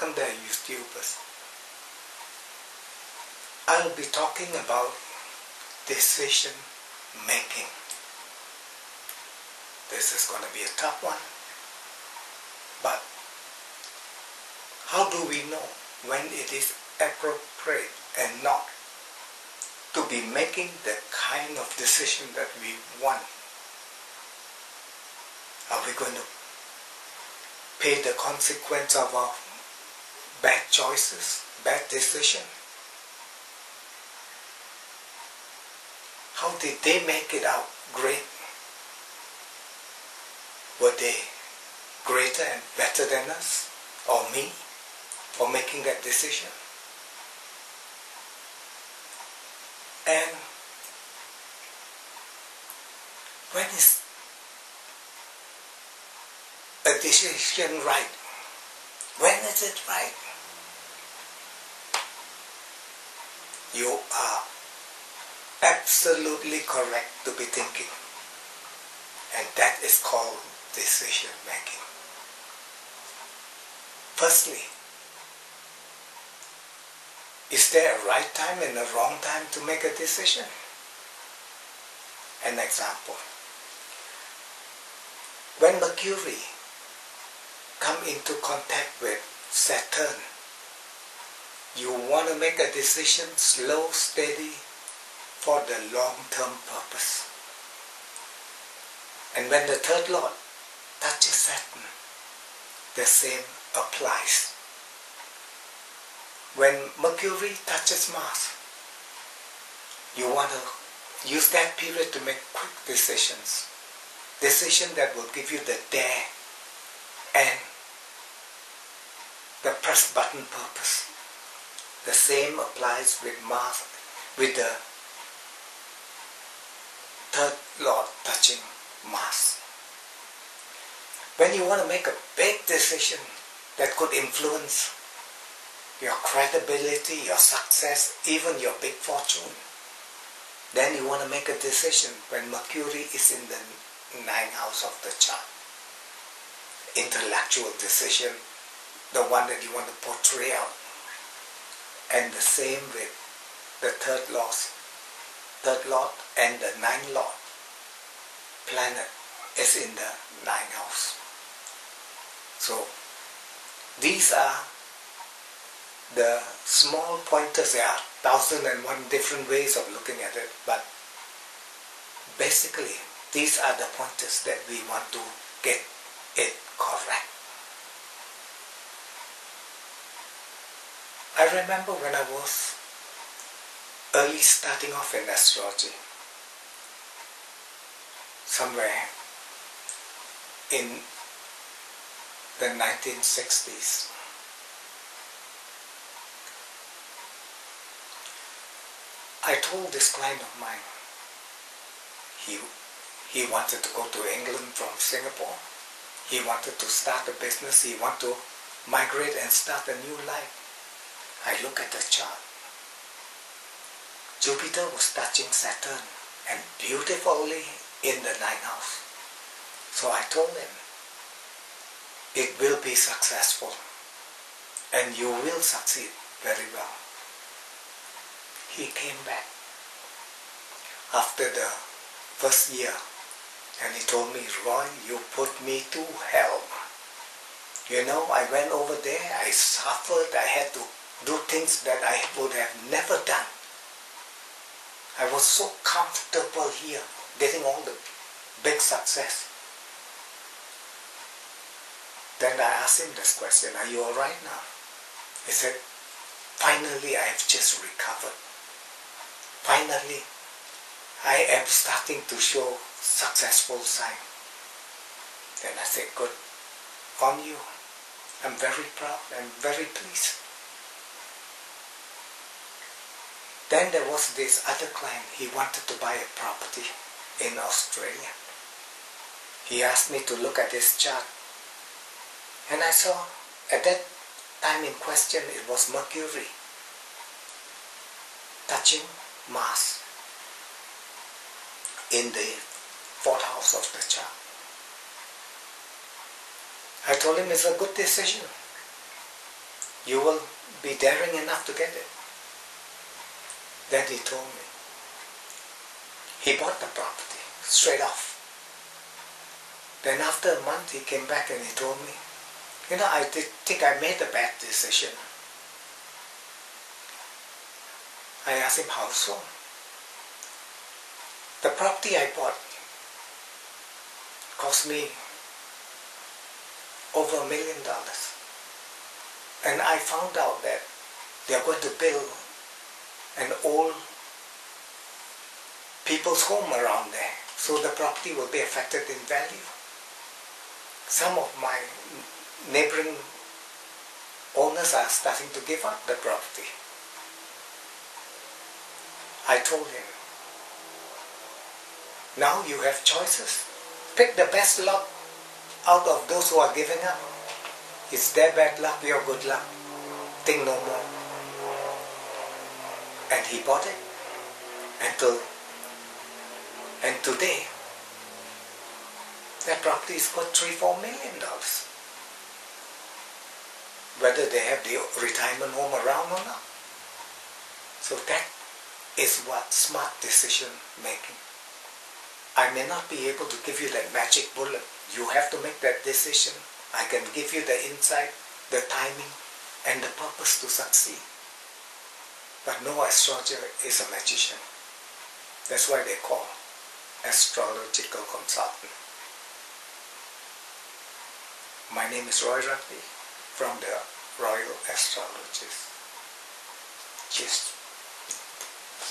welcome there, YouTubers. I'll be talking about decision making. This is going to be a tough one, but how do we know when it is appropriate and not to be making the kind of decision that we want? Are we going to pay the consequence of our bad choices, bad decision? How did they make it out great? Were they greater and better than us or me for making that decision? And when is a decision right? When is it right? You are absolutely correct to be thinking, and that is called decision making. Firstly, is there a right time and a wrong time to make a decision? An example: when Mercury come into contact with Saturn, you want to make a decision slow, steady, for the long-term purpose. And when the third lord touches Saturn, the same applies. When Mercury touches Mars, you want to use that period to make quick decisions. Decision that will give you the dare and the press button purpose. The same applies with Mars, with the third lord touching Mars. When you want to make a big decision that could influence your credibility, your success, even your big fortune, then you want to make a decision when Mercury is in the 9th house of the chart. Intellectual decision, the one that you want to portray out. And the same with the third lord and the 9th lord planet is in the 9th house. So these are the small pointers. There are 1,001 different ways of looking at it, but basically these are the pointers that we want to get it correct. I remember when I was early starting off in astrology, somewhere in the 1960s. I told this client of mine, he wanted to go to England from Singapore. He wanted to start a business. He wanted to migrate and start a new life. I look at the chart. Jupiter was touching Saturn and beautifully in the 9th house. So I told him, it will be successful and you will succeed very well. He came back after the first year and he told me, Roy, you put me to hell. You know, I went over there, I suffered, I had to do things that I would have never done. I was so comfortable here, getting all the big success. Then I asked him this question, are you alright now? He said, finally I have just recovered. Finally, I am starting to show successful sign. Then I said, good on you. I'm very proud, I'm very pleased. Then there was this other client, he wanted to buy a property in Australia. He asked me to look at his chart. And I saw, at that time in question, it was Mercury touching Mars in the 4th house of the chart. I told him it's a good decision. you will be daring enough to get it. Then he told me, he bought the property straight off. Then after a month he came back and he told me, I think I made a bad decision. I asked him, how so? The property I bought cost me over $1 million. And I found out that they are going to build an old people's home around there. So the property will be affected in value. Some of my neighboring owners are starting to give up the property. I told him, now you have choices. Pick the best lot out of those who are giving up. It's their bad luck, your good luck. Think no more. And he bought it. And today, that property is worth $3-4 million. Whether they have the retirement home around or not. So that is what smart decision making. I may not be able to give you that magic bullet. You have to make that decision. I can give you the insight, the timing, and the purpose to succeed. But no astrologer is a magician. That's why they call astrological consultant. My name is Rugdee from the Royal Astrologers. Cheers.